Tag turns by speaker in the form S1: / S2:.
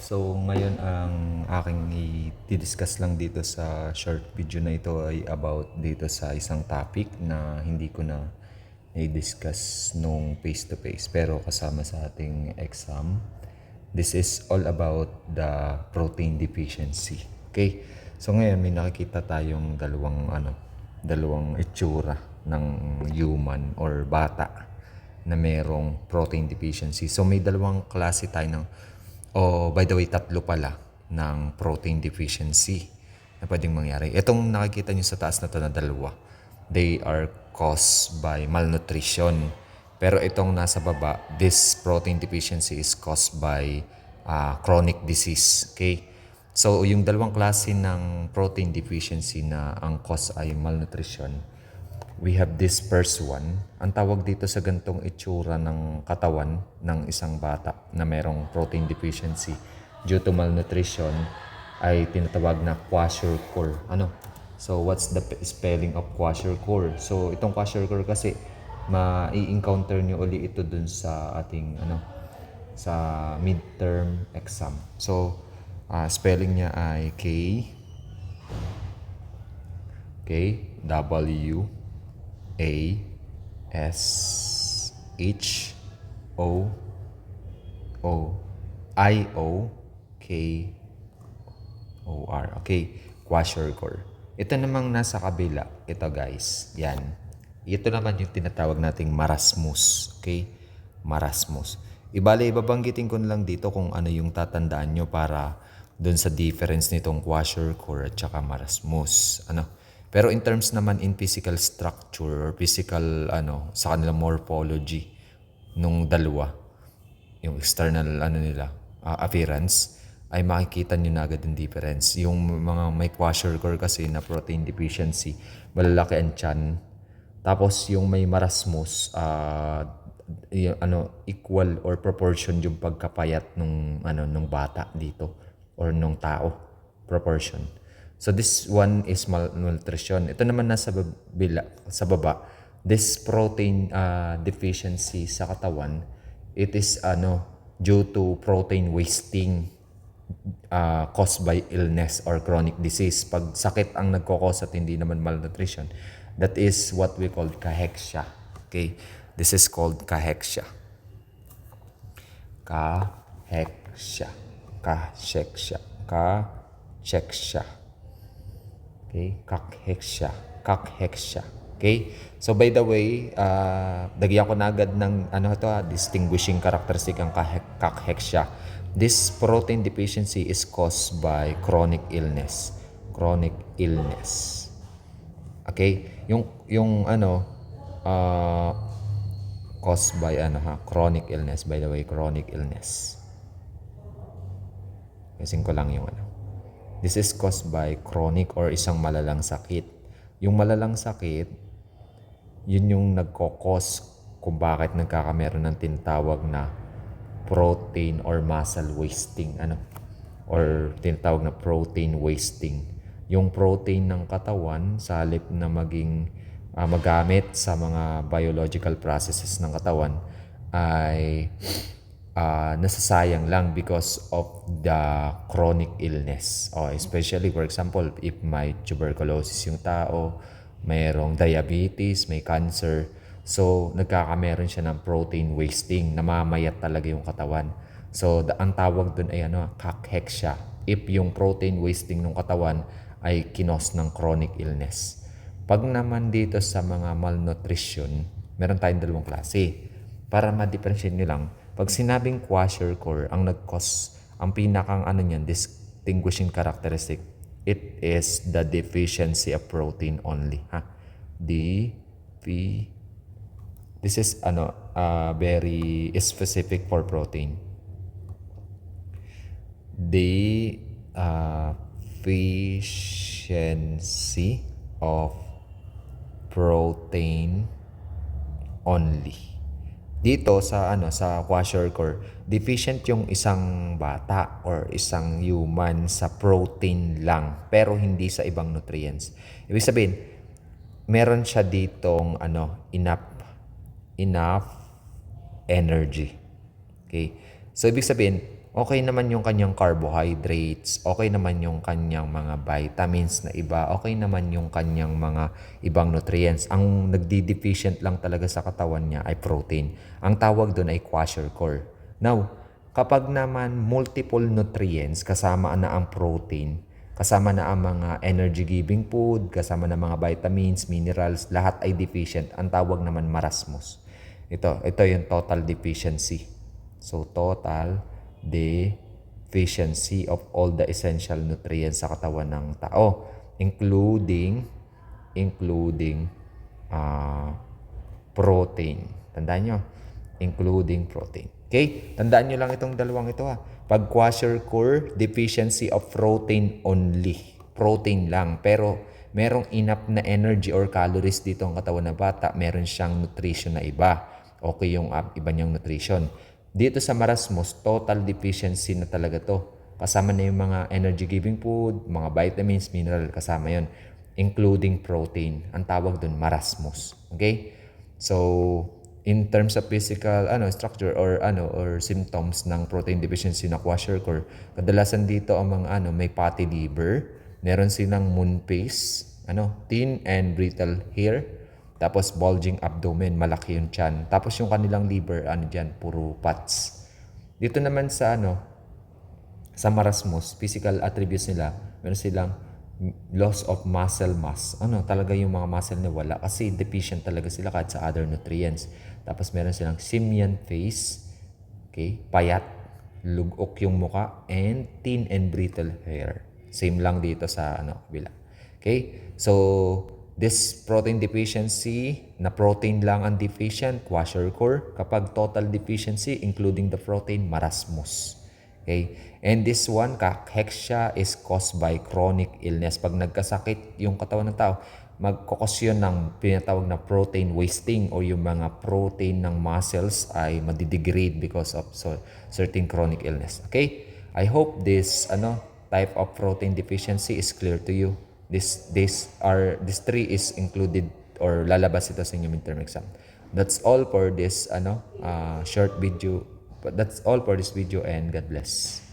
S1: So ngayon ang aking i-discuss lang dito sa short video na ito ay about dito sa isang topic na hindi ko na i-discuss nung face to face pero kasama sa ating exam. This is all about the protein deficiency. Okay? So ngayon may nakikita tayong dalawang itsura ng human or bata na merong protein deficiency. So may dalawang klase tayo by the way, tatlo pala ng protein deficiency na pwedeng mangyari. Itong nakikita nyo sa taas na to na dalawa, they are caused by malnutrition. Pero itong nasa baba, this protein deficiency is caused by chronic disease. Okay? So yung dalawang klase ng protein deficiency na ang cause ay malnutrition, we have this first one. Ang tawag dito sa gantong itsura ng katawan ng isang bata na merong protein deficiency due to malnutrition ay tinatawag na kwashiorkor. So what's the spelling of kwashiorkor? So itong kwashiorkor kasi mai-encounter nyo uli ito dun sa ating sa midterm exam. So spelling niya ay W A S H O O I O K O R. Okay, kwashiorkor. Ito namang nasa kabila, ito guys, yan. Ito naman yung tinatawag nating marasmus. Okay? Marasmus. Ibabanggitin ko lang dito kung ano yung tatandaan nyo para doon sa difference nitong kwashiorkor at saka marasmus. Pero in terms naman in physical structure or physical sa kanilang morphology nung dalawa, yung external appearance, ay makikita nyo na agad yung difference. Yung mga may kwashiorkor kasi na protein deficiency, malalaki ang tiyan. Tapos yung may marasmus, equal or proportion yung pagkapayat nung bata dito or nung tao, proportion. So this one is malnutrition. Ito naman nasa sa baba, this protein deficiency sa katawan, it is due to protein wasting caused by illness or chronic disease. Pag sakit ang nagkakos at hindi naman malnutrition, that is what we call cachexia. Okay? This is called cachexia. Cachexia. Cachexia. Cachexia. Okay? Cachexia. Okay? So by the way, dagyan ko na agad ng distinguishing characteristic ang cachexia. This protein deficiency is caused by chronic illness. Chronic illness. Okay? Caused by chronic illness. By the way, chronic illness. Kasing ko lang yung This is caused by chronic or isang malalang sakit. Yung malalang sakit, yun yung nagkokos kung bakit nagkakameron ng tinatawag na protein or muscle wasting. Or tinatawag na protein wasting. Yung protein ng katawan, sa halip na maging magamit sa mga biological processes ng katawan, ay nasasayang lang because of the chronic illness. Especially, for example, if may tuberculosis yung tao, mayroong diabetes, may cancer, so nagkakameron siya ng protein wasting, namamayat talaga yung katawan. So ang tawag dun ay cachexia, if yung protein wasting ng katawan ay kinos ng chronic illness. Pag naman dito sa mga malnutrition, meron tayong dalawang klase. Para ma-differentiate nyo lang, pag sinabing kwashiorkor, ang nag-cause, ang pinakang distinguishing characteristic, it is the deficiency of protein only. This is very specific for protein. Deficiency of protein only. Dito sa kwashiorkor, deficient yung isang bata or isang human sa protein lang pero hindi sa ibang nutrients. Ibig sabihin, meron siya ditong enough energy. Okay? So ibig sabihin, Okay naman yung kanyang carbohydrates, okay naman yung kanyang mga vitamins na iba, okay naman yung kanyang mga ibang nutrients. Ang nagdi-deficient lang talaga sa katawan niya ay protein. Ang tawag doon ay kwashiorkor. Now, kapag naman multiple nutrients, kasama na ang protein, kasama na ang mga energy-giving food, kasama na mga vitamins, minerals, lahat ay deficient. Ang tawag naman marasmus. Ito yung total deficiency. So, total deficiency of all the essential nutrients sa katawan ng tao, including protein. Tandaan nyo, including protein. Okay? Tandaan nyo lang itong dalawang ito ha. Pag kwashiorkor, deficiency of protein only. Protein lang. Pero merong enough na energy or calories dito ang katawan ng bata. Meron siyang nutrition na iba. Okay yung iba niyang nutrition. Dito sa marasmus, total deficiency na talaga to. Kasama na yung mga energy-giving food, mga vitamins, mineral, kasama yon, including protein. Ang tawag dun, marasmus. Okay? So, in terms of physical structure or symptoms ng protein deficiency na kwashiorkor, kadalasan dito ang mga may fatty liver, meron silang moon face, thin and brittle hair, tapos bulging abdomen, malaki yung tiyan. Tapos yung kanilang liver, diyan, puro fats. Dito naman sa marasmus, physical attributes nila, meron silang loss of muscle mass. Talaga yung mga muscle na wala kasi deficient talaga sila kahit sa other nutrients. Tapos meron silang simian face, okay, payat, lugok yung muka, and thin and brittle hair. Same lang dito sa kabila. Okay? So, this protein deficiency, na protein lang ang deficient, kwashiorkor. Kapag total deficiency, including the protein, marasmus. Okay? And this one, cachexia, is caused by chronic illness. Pag nagkasakit yung katawan ng tao, magkakos yun ng pinatawag na protein wasting o yung mga protein ng muscles ay madidegrade because of certain chronic illness. Okay? I hope this type of protein deficiency is clear to you. This three is included or lalabas ito sa inyong midterm exam. That's all for this short video. That's all for this video and God bless.